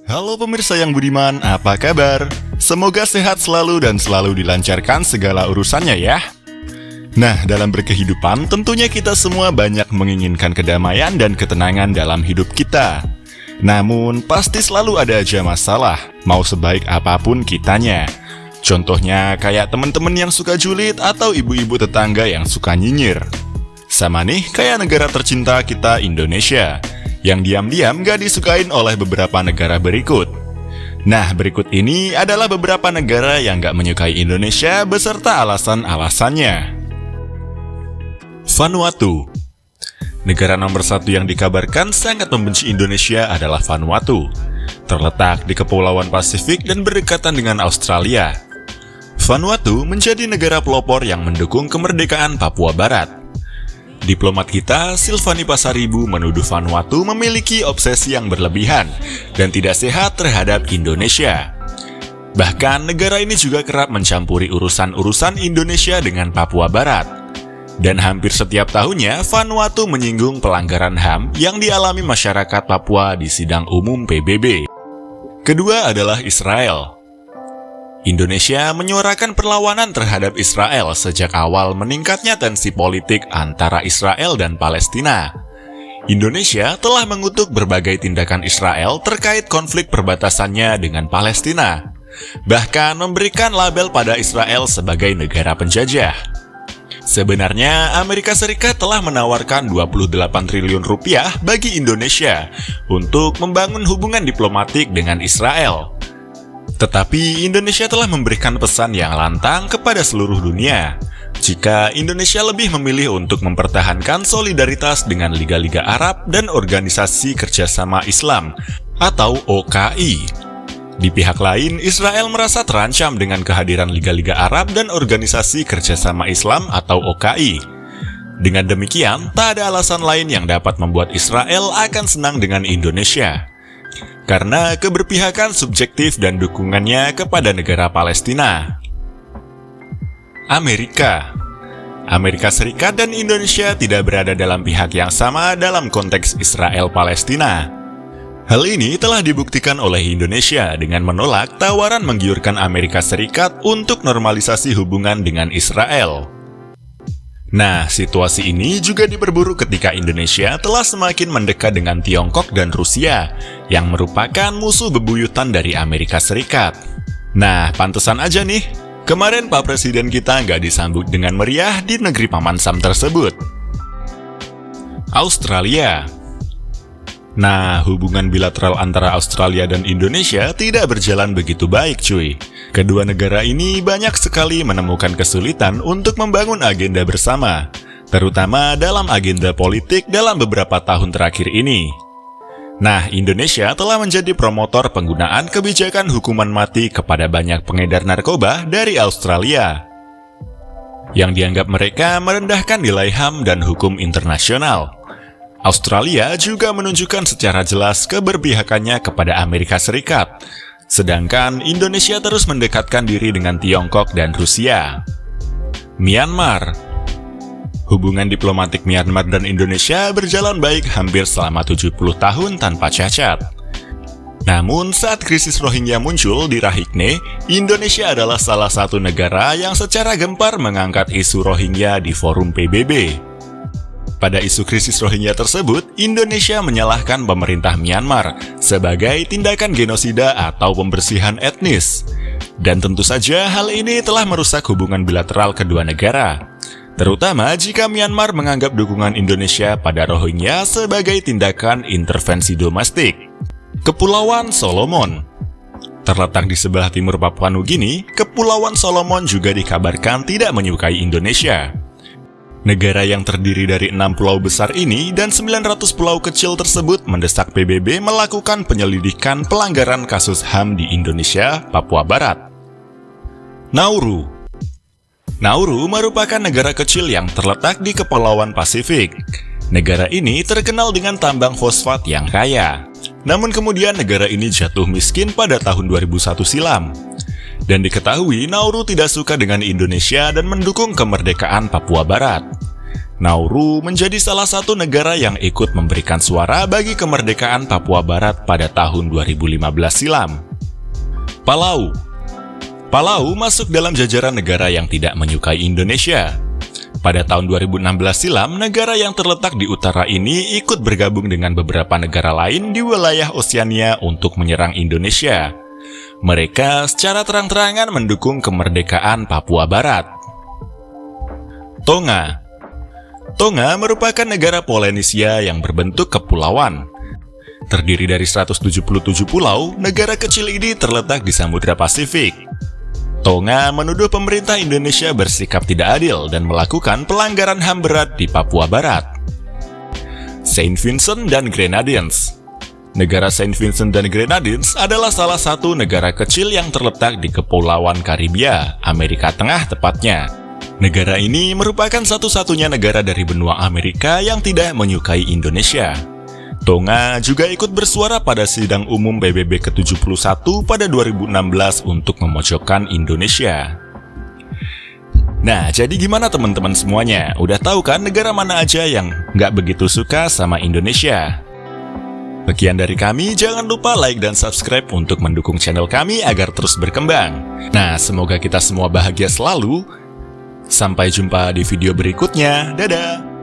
Halo pemirsa yang budiman, apa kabar? Semoga sehat selalu dan selalu dilancarkan segala urusannya ya. Nah, dalam berkehidupan tentunya kita semua banyak menginginkan kedamaian dan ketenangan dalam hidup kita. Namun, pasti selalu ada aja masalah, mau sebaik apapun kitanya. Contohnya kayak teman-teman yang suka julid atau ibu-ibu tetangga yang suka nyinyir. Sama nih kayak negara tercinta kita Indonesia, yang diam-diam gak disukain oleh beberapa negara berikut. Nah, berikut ini adalah beberapa negara yang gak menyukai Indonesia beserta alasan-alasannya. Vanuatu. Negara nomor 1 yang dikabarkan sangat membenci Indonesia adalah Vanuatu. Terletak di Kepulauan Pasifik dan berdekatan dengan Australia. Vanuatu menjadi negara pelopor yang mendukung kemerdekaan Papua Barat. Diplomat kita, Silvani Pasaribu, menuduh Vanuatu memiliki obsesi yang berlebihan dan tidak sehat terhadap Indonesia. Bahkan, negara ini juga kerap mencampuri urusan-urusan Indonesia dengan Papua Barat. Dan hampir setiap tahunnya, Vanuatu menyinggung pelanggaran HAM yang dialami masyarakat Papua di sidang umum PBB. Kedua adalah Israel. Indonesia menyuarakan perlawanan terhadap Israel sejak awal meningkatnya tensi politik antara Israel dan Palestina. Indonesia telah mengutuk berbagai tindakan Israel terkait konflik perbatasannya dengan Palestina, bahkan memberikan label pada Israel sebagai negara penjajah. Sebenarnya, Amerika Serikat telah menawarkan 28 triliun rupiah bagi Indonesia untuk membangun hubungan diplomatik dengan Israel. Tetapi Indonesia telah memberikan pesan yang lantang kepada seluruh dunia jika Indonesia lebih memilih untuk mempertahankan solidaritas dengan Liga-Liga Arab dan Organisasi Kerjasama Islam atau OKI. Di pihak lain, Israel merasa terancam dengan kehadiran Liga-Liga Arab dan Organisasi Kerjasama Islam atau OKI. Dengan demikian, tak ada alasan lain yang dapat membuat Israel akan senang dengan Indonesia, karena keberpihakan subjektif dan dukungannya kepada negara Palestina. Amerika Serikat dan Indonesia tidak berada dalam pihak yang sama dalam konteks Israel-Palestina. Hal ini telah dibuktikan oleh Indonesia dengan menolak tawaran menggiurkan Amerika Serikat untuk normalisasi hubungan dengan Israel. Nah, situasi ini juga diperburuk ketika Indonesia telah semakin mendekat dengan Tiongkok dan Rusia, yang merupakan musuh bebuyutan dari Amerika Serikat. Nah, pantesan aja nih, kemarin Pak Presiden kita nggak disambut dengan meriah di negeri Paman Sam tersebut. Australia. Nah, hubungan bilateral antara Australia dan Indonesia tidak berjalan begitu baik, cuy. Kedua negara ini banyak sekali menemukan kesulitan untuk membangun agenda bersama, terutama dalam agenda politik dalam beberapa tahun terakhir ini. Nah, Indonesia telah menjadi promotor penggunaan kebijakan hukuman mati kepada banyak pengedar narkoba dari Australia, yang dianggap mereka merendahkan nilai HAM dan hukum internasional. Australia juga menunjukkan secara jelas keberpihakannya kepada Amerika Serikat, sedangkan Indonesia terus mendekatkan diri dengan Tiongkok dan Rusia. Myanmar. Hubungan diplomatik Myanmar dan Indonesia berjalan baik hampir selama 70 tahun tanpa cacat. Namun saat krisis Rohingya muncul di Rakhine, Indonesia adalah salah satu negara yang secara gempar mengangkat isu Rohingya di forum PBB. Pada isu krisis Rohingya tersebut, Indonesia menyalahkan pemerintah Myanmar sebagai tindakan genosida atau pembersihan etnis. Dan tentu saja hal ini telah merusak hubungan bilateral kedua negara, terutama jika Myanmar menganggap dukungan Indonesia pada Rohingya sebagai tindakan intervensi domestik. Kepulauan Solomon. Terletak di sebelah timur Papua Nugini, Kepulauan Solomon juga dikabarkan tidak menyukai Indonesia. Negara yang terdiri dari 6 pulau besar ini dan 900 pulau kecil tersebut mendesak PBB melakukan penyelidikan pelanggaran kasus HAM di Indonesia, Papua Barat. Nauru. Nauru merupakan negara kecil yang terletak di Kepulauan Pasifik. Negara ini terkenal dengan tambang fosfat yang kaya. Namun kemudian negara ini jatuh miskin pada tahun 2001 silam. Dan diketahui Nauru tidak suka dengan Indonesia dan mendukung kemerdekaan Papua Barat. Nauru menjadi salah satu negara yang ikut memberikan suara bagi kemerdekaan Papua Barat pada tahun 2015 silam. Palau. Palau masuk dalam jajaran negara yang tidak menyukai Indonesia. Pada tahun 2016 silam, negara yang terletak di utara ini ikut bergabung dengan beberapa negara lain di wilayah Oseania untuk menyerang Indonesia. Mereka secara terang-terangan mendukung kemerdekaan Papua Barat. Tonga. Tonga merupakan negara Polinesia yang berbentuk kepulauan. Terdiri dari 177 pulau, negara kecil ini terletak di Samudra Pasifik. Tonga menuduh pemerintah Indonesia bersikap tidak adil dan melakukan pelanggaran HAM berat di Papua Barat. Saint Vincent dan Grenadines. Negara Saint Vincent dan Grenadines adalah salah satu negara kecil yang terletak di Kepulauan Karibia, Amerika Tengah tepatnya. Negara ini merupakan satu-satunya negara dari benua Amerika yang tidak menyukai Indonesia. Tonga juga ikut bersuara pada sidang umum PBB ke-71 pada 2016 untuk memojokkan Indonesia. Nah, jadi gimana teman-teman semuanya? Udah tahu kan negara mana aja yang nggak begitu suka sama Indonesia? Sekian dari kami, jangan lupa like dan subscribe untuk mendukung channel kami agar terus berkembang. Nah, semoga kita semua bahagia selalu. Sampai jumpa di video berikutnya. Dadah!